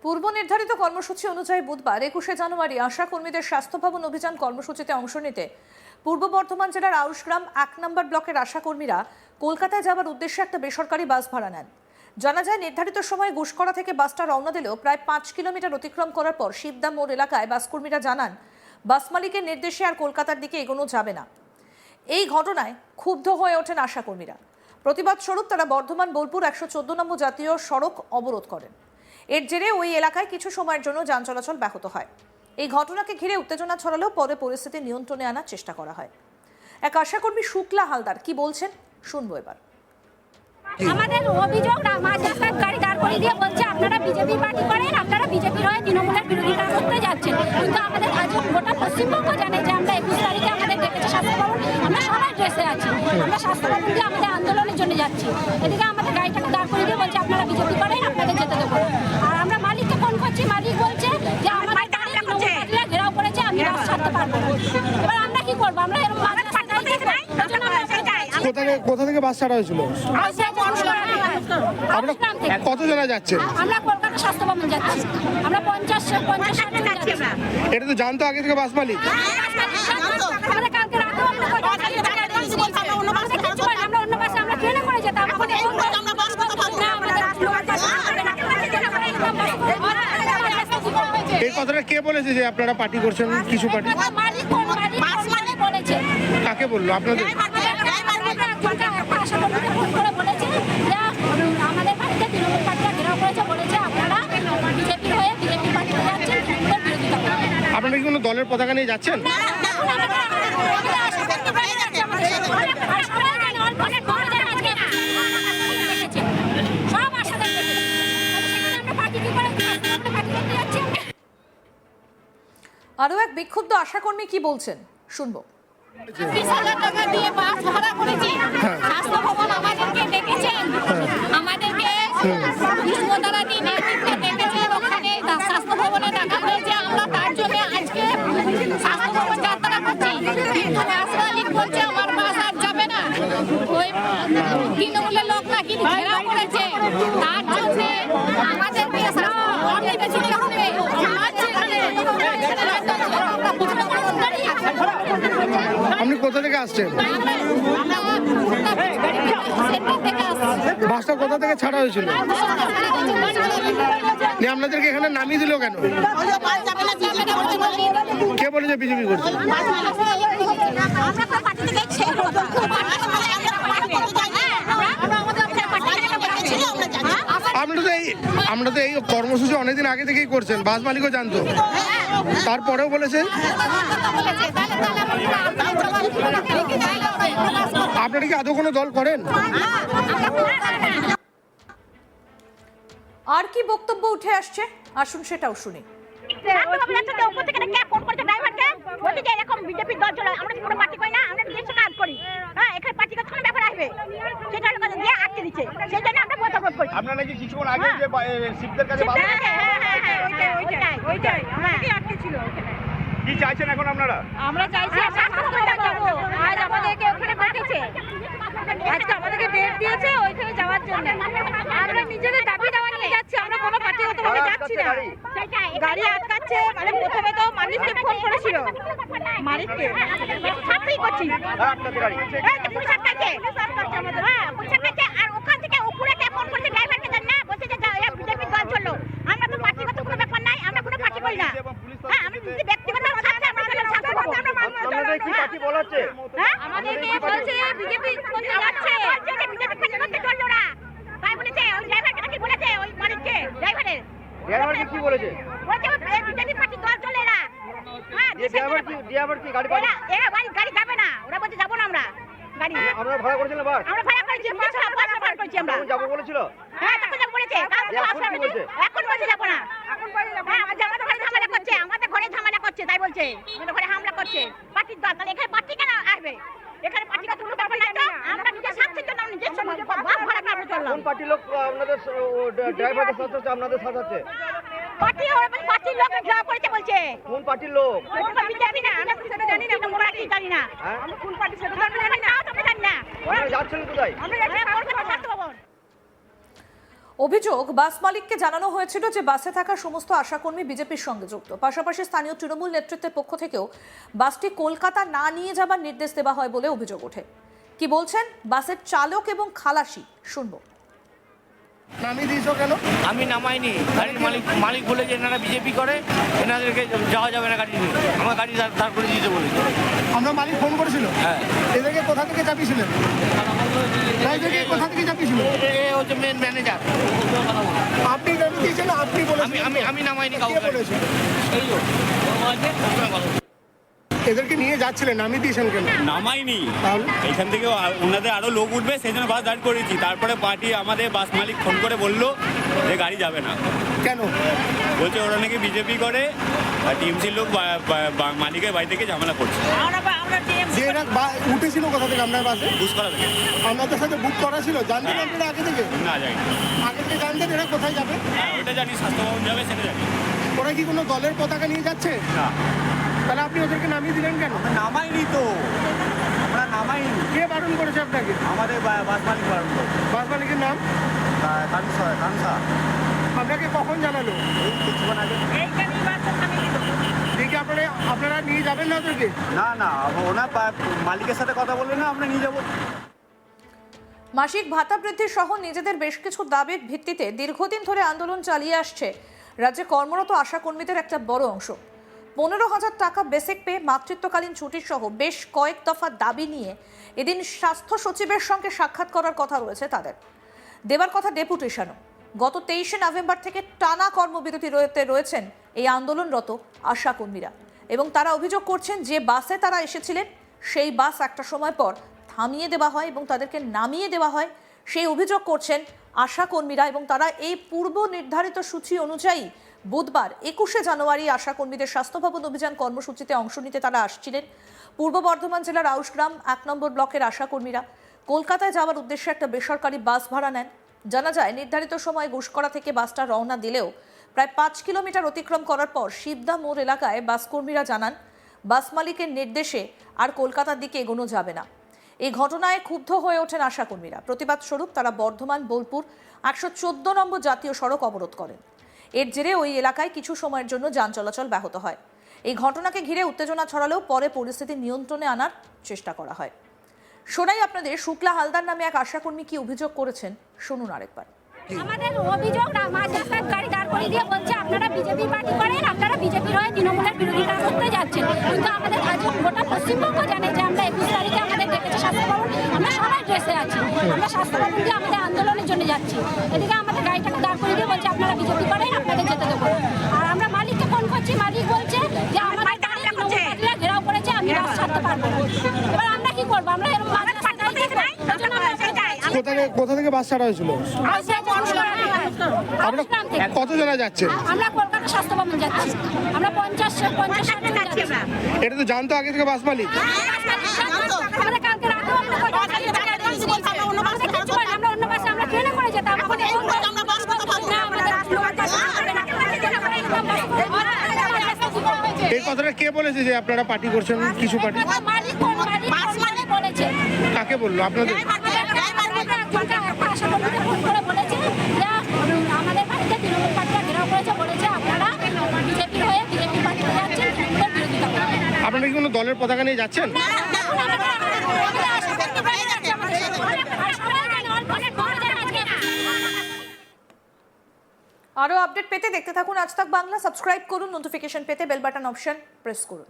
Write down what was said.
পূর্ব নির্ধারিত কর্মসূচি অনুযায়ী বুধবার 21শে জানুয়ারি আশা কর্মীদের স্বাস্থ্য ভবন অভিযান কর্মসূচিতে অংশ নিতে পূর্ব বর্ধমান জেলার আউশগ্রাম 1 নম্বর ব্লকের আশা কর্মীরা কলকাতায় যাওয়ার উদ্দেশ্যে একটা বেসরকারি বাস ভাড়া নেন। জানা যায়, নির্ধারিত সময়ে গুসকরা থেকে বাসটা রওনা দিলেও প্রায় 5 কিলোমিটার অতিক্রম করার পর শিবদা মোড় এলাকায় বাসকর্মীরা জানান বাস মালিকের নির্দেশে আর কলকাতার দিকে এগোনো যাবে না। এই ঘটনায় ক্ষুব্ধ হয়ে ওঠেন আশা কর্মীরা। প্রতিবাদ স্বরূপ তারা বর্ধমান বোলপুর 114 নম্বর জাতীয় সড়ক অবরোধ করেন। এর জেরে ওই এলাকায় কিছু সময়ের জন্য যান চলাচল ব্যাহত হয়। এই ঘটনাকে ঘিরে উত্তেজনা ছড়ালেও পরে পরিস্থিতি নিয়ন্ত্রণে আনার চেষ্টা করা হয়। এক আশাকর্মী শুক্লা হালদার কি বলছেন শুনবো এবার। আমাদের অভিযোগ, রাস্তায় গাড়ি দাঁড় করিয়ে দিয়ে বলছে আপনারা বিজেপি পার্টি করেন, আপনারা বিজেপির হয়ে তৃণমূলের বিরোধিতা করতে যাচ্ছেন। কিন্তু আমাদের আজ গোটা পশ্চিমবঙ্গ জানে যে আমরা 21 তারিখে আমাদের ডেকেছে স্বাস্থ্য ভবন, আমরা সবাই ড্রেসে আছি, আমরা স্বাস্থ্য ভবন দিয়ে আমাদের আন্দোলনের জন্য যাচ্ছি। এদিকে আমাদের গাড়িটাকে দাঁড় করিয়ে দিয়ে বলছে আপনারা বিজেপি করেন, আপনাদের যেতে দেবো। আর আমরা মালিককে ফোন করছি, মালিক বলছে যে আমাদের গাড়ি ঘেরাও করেছে, আমি বাস ছাড়তে পারবো না। এবার আমরা কি করবো? আমরা এরকম কোথা থেকে বাস ছাড়া হয়েছিল? কতজনা যাচ্ছে? আমরা কলকাতা স্বাস্থ্য ভবন যাচ্ছি, আমরা 50-60 জন যাচ্ছি। এটা তো জানতো আগে থেকে বাস মালিক? আমাদের কালকে রাতে আমরা অন্য বাসে আমরা ট্রেনে করে যেতাম। এই কথাটা কে বলেছে যে আপনারা পার্টি করছেন? কিছু পার্টি বলেছে। কাকে বললো? আপনাদের? আমাদের বাড়িতে তৃণমূল পার্টিরা ঘেরাও করেছে, বলেছে আপনারা বিজেপি হয়ে বিজেপি পার্টিতে যাচ্ছেন, তৃণমূলের বিরোধিতা করেন। আপনারা কি কোনো দলের পতাকা নিয়ে যাচ্ছেন? আরো এক বিক্ষুব্ধ আশাকর্মী কি বলছেন শুনবো। 20,000 টাকা দিয়ে বাস ভাড়া করেছি, স্বাস্থ্য ভবন আমাদেরকে ডেকেছেন, আমাদেরকে বিষ্ণুদারাটি নেতৃত্বে ডেকেছেন। ওখানে স্বাস্থ্য ভবনে দেখা হয়েছে, আমরা তার জন্য আজকে স্বাস্থ্য ভবন যাত্রা করছি। বাস মালিক বলছে আমার বাস আর যাবে না, ওই তৃণমূলের লোক নাকি ঘেরাও করেছে, তার জন্য আমাদেরকে স্বাস্থ্য ভবন থেকে যেতে হবে। আপনি কোথা থেকে আসছেন? বাসটা কোথা থেকে ছাড়া হয়েছিল? আপনাদেরকে এখানে নামিয়ে দিল কেন? কে বলেছে বিজেপি করছে? আমরা তো এই কর্মসূচি অনেকদিন আগে থেকেই করছেন, বাস মালিকও জানতো, তারপরেও বলেছে। আপনারা কি আদৌ কোনো দল করেন? আর কি বক্তব্য উঠে আসছে আসুন সেটাও শুনি। আপনারা নাকি কিছুক্ষণ আগে যে শিবদের কাছে কি চাইছেন এখন আপনারা? আমরা চাইছি আজ আমাদেরকে ওখানে পাঠিয়েছে, আজকে আমাদেরকে ডেট দিয়েছে ওইখানে যাওয়ার জন্য। আমরা নিজেদের দাবি দাওয়া নিয়ে যাচ্ছি, আমরা কোনো পার্টিগতভাবে যাচ্ছি না। গাড়ি আটকাচ্ছে, মানে প্রথমে তো মালিককে ফোন করেছিল, মালিককে ছাত্রী করছি পুলিশ আটকাচ্ছে, পুলিশ আটকাচ্ছে। আর ওখান থেকে উপরে ফোন করছে ড্রাইভারকে, জান না বলছে যে বিজেপি দল চললো। আমরা তো পার্টিগত কোনো ব্যাপার নাই, আমরা কোনো পার্টি করি না। হ্যাঁ, আমরা ব্যক্তিগত আমাদেরকে বলছে বিজেপি করতে যাচ্ছে, বিজেপি করতে চললো না তাই বলেছে। ওই ড্রাইভারকে নাকি বলেছে, ওই মালিককে ড্রাইভারের কি বলেছে? বলছে বিজেপি পার্টি দল চলে না। হ্যাঁ, ড্রাইভার কি গাড়ি পাবে? গাড়ি যাবে না, ওরা বলছে যাবো না আমরা। গাড়ি আমরা ভাড়া করেছেন না? বাস আমরা ভাড়া করেছি, ভাড়া করেছি আমরা। যাবো বলেছিল? হ্যাঁ, তখন যাব বলেছে। এখন বলছে যাবো না। হ্যাঁ, আমাদের ঘরে ঝামেলা করছে, আমাদের ঘরে ঝামেলা করছে তাই বলছে, আমাদের ঘরে হামলা করছে। পার্টির দল, তাহলে এখানে পার্টি কেন আসবে? এখানে পার্টি কাজ কোনো ব্যাপার নাই তো। আমরা নিজের স্বার্থের জন্য নিজের বাস ভাড়া করে চললাম। কোন পার্টির লোক আপনাদের ড্রাইভারদের সাথে হচ্ছে, আপনাদের সাথে আছে? পার্টির লোক ঘেরাও করেছে বলছে। কোন পার্টির লোক? বিজেপি না, আমরা সেটা জানি না, আমরা জানি না। আমরা কোন পার্টি সেটা জানি না, আমরা জানি না। যাচ্ছেন কোথায়? আমরা যাচ্ছি কলকাতা স্বাস্থ্য ভবন। অভিযোগ, বাস মালিককে জানানো হয়েছিল যে বাসে থাকা সমস্ত আশাকর্মী বিজেপির সঙ্গে যুক্ত। পাশাপাশি স্থানীয় তৃণমূল নেতৃত্বের পক্ষ থেকেও বাসটি কলকাতা না নিয়ে যাবার নির্দেশ দেওয়া হয় বলে অভিযোগ ওঠে। কি বলছেন বাসের চালক এবং খালাসি, শুনবো। নামিয়ে দিয়েছো কেন? আমি নামাইনি, গাড়ির মালিক বলে যে এনারা বিজেপি করে, এনাদেরকে যাওয়া যাবে না গাড়ি নিয়ে। আমার গাড়ি দাঁড় করে দিতে বলে। আমরা মালিক ফোন করেছিল, হ্যাঁ। এদেরকে কোথা থেকে চাপিয়েছিলেন? এদেরকে কোথা থেকে চাপিয়েছিল? এ হচ্ছে মেন ম্যানেজার। আপনি নামিয়ে দিয়েছেন, আপনি বলেছেন? আমি নামাইনি কে কাউকে। বলেছে? এই তো, এদেরকে নিয়ে যাচ্ছিলেন, নামিয়ে দিয়েছেন কেন? নামাইনি, তাহলে এখান থেকে ওনাদের আরো লোক উঠবে সেই জন্য বাস দাঁড় করেছি। তারপরে পার্টি আমাদের বাস মালিক ফোন করে বললো যে গাড়ি যাবে না। কেন? বলছে ওরা নাকি বিজেপি করে আর টিএমসির লোক মালিকের বাড়ি থেকে ঝামেলা করছে। যে এরা উঠেছিল কোথা থেকে আপনার বাসে? বুঝ করা থেকে আপনাদের সাথে বুক করা ছিল, জানতেন আপনারা আগে থেকে? না যাই আগে থেকে জানতেন এরা কোথায় যাবে? ওটা জানি, স্বাস্থ্য ভবন যাবে সেটা জানি ওরা কি কোনো দলের পতাকা নিয়ে যাচ্ছে? না। তাহলে আপনি ওদেরকে নামিয়ে দিলেন কেন? নামাইনি তো, আমরা নামাইনি। কে বারণ করেছে আপনাকে? আমাদের বাস মালিক বারণ করে। বাস মালিকের নাম? কানসা আপনাকে কখন জানালো? কিছুক্ষণ আগে। দেখি আপনারা নিয়ে যাবেন না ওদেরকে? না, ওনার মালিকের সাথে কথা বললে না আমরা নিয়ে যাবো। মাসিক ভাতা বৃদ্ধি সহ নিজেদের বেশ কিছু দাবির ভিত্তিতে দীর্ঘদিন ধরে আন্দোলন চালিয়ে আসছে রাজ্যে কর্মরত আশাকর্মীদের একটা বড় অংশ। 15,000 টাকা বেসিক পে, মাতৃত্বকালীন ছুটি সহ বেশ কয়েক দফা দাবি নিয়ে এদিন স্বাস্থ্য সচিবের সঙ্গে সাক্ষাৎ করার কথা রয়েছে তাদের। দেবার কথা ডেপুটেশনও। গত 23শে নভেম্বর থেকে টানা কর্মবিরতিতে রয়েছেন এই আন্দোলনরত আশাকর্মীরা এবং তারা অভিযোগ করছেন যে বাসে তারা এসেছিলেন সেই বাস একটা সময় পর থামিয়ে দেওয়া হয় এবং তাদেরকে নামিয়ে দেওয়া হয়। সেই অভিযোগ করছেন আশাকর্মীরা এবং তারা এই পূর্ব নির্ধারিত সূচি অনুযায়ী বুধবার 21শে জানুয়ারি আশাকর্মীদের স্বাস্থ্য ভবন অভিযান কর্মসূচিতে অংশ নিতে তারা আসছিলেন। পূর্ব বর্ধমান জেলার আউশগ্রাম 1 নম্বর ব্লকের আশাকর্মীরা কলকাতায় যাওয়ার উদ্দেশ্যে একটা বেসরকারি বাস ভাড়া নেন। জানা যায় নির্ধারিত সময় ঘুষকরা থেকে বাসটা রওনা দিলেও প্রায় 5 কিলোমিটার অতিক্রম করার পর শিবদা মোড় এলাকায় বাসকর্মীরা জানান বাস মালিকের নির্দেশে আর কলকাতার দিকে এগোনো যাবে না। এই ঘটনায় ক্ষুব্ধ হয়ে ওঠেন আশাকর্মীরা। প্রতিবাদ স্বরূপ তারা বর্ধমান বোলপুর 114 নম্বর জাতীয় সড়ক অবরোধ করেন। এর জেরে ওই এলাকায় কিছু সময়ের জন্য যান চলাচল ব্যাহত হয়। এই ঘটনাকে ঘিরে উত্তেজনা ছড়ালেও পরে পরিস্থিতি নিয়ন্ত্রণে আনার চেষ্টা করা হয়। শোনাই আপনাদের শুক্লা হালদার নামে এক আশাকর্মী কি অভিযোগ করেছেন, শুনুন আরেকবার। আমাদের অভিযোগ, মাঝরাস্তায় গাড়ি দাঁড় করে দিয়ে বলছে আপনারা বিজেপি পার্টি করেন, আপনারা বিজেপির হয়ে তৃণমূলের বিরোধিতা করতে যাচ্ছেন। কিন্তু আমাদের আজ গোটা পশ্চিমবঙ্গ জানে যে আমরা 21 তারিখে আমাদের ডেকেছে স্বাস্থ্য ভবন, আমরা সবাই ড্রেসে আছি, আমরা স্বাস্থ্য ভবন দিয়ে আমাদের আন্দোলনের জন্য যাচ্ছি। এদিকে আমাদের গাড়িটাকে দাঁড় করে দিয়ে বলছে আপনারা বিজেপি করেন, আপনাদের যেতে দেবো না। আর আমরা মালিককে ফোন করছি, মালিক বলছে যে আমাদের গাড়ি তৃণমূল পার্টিরা ঘেরাও করেছে, আমি বাস ছাড়তে পারবো না। এবার আমরা কি করবো? আমরা এরকম কোথা থেকে বাস ছাড়া হয়েছিল? আপনারা কতজনা যাচ্ছেন? আমরা কলকাতা স্বাস্থ্য ভবন যাচ্ছি, আমরা 50-60 জন যাচ্ছি। এটা তো জানতো আগে থেকে বাস মালিক? আমাদের কালকে রাতেও আমরা আমরা অন্য বাসে আমরা ট্রেনে করে যেতাম। এই কথাটা কে বলেছে যে আপনারা পার্টি করছেন? কিছু পার্টি বলেছে। কাকে বললো? আপনাদের? আমাদের বাড়িতে তৃণমূল পার্টিরা ঘেরাও করেছে, বলেছে আপনারা বিজেপি হয়ে বিজেপি পার্টিতে যাচ্ছেন, তৃণমূলের বিরোধিতা করেন। আপনারা কি কোনো দলের পতাকা নিয়ে যাচ্ছেন? আরও আপডেট পেতে দেখতে থাকুন আজ তাক বাংলা। সাবস্ক্রাইব করুন, নোটিফিকেশন পেতে বেল বাটন অপশন প্রেস করুন।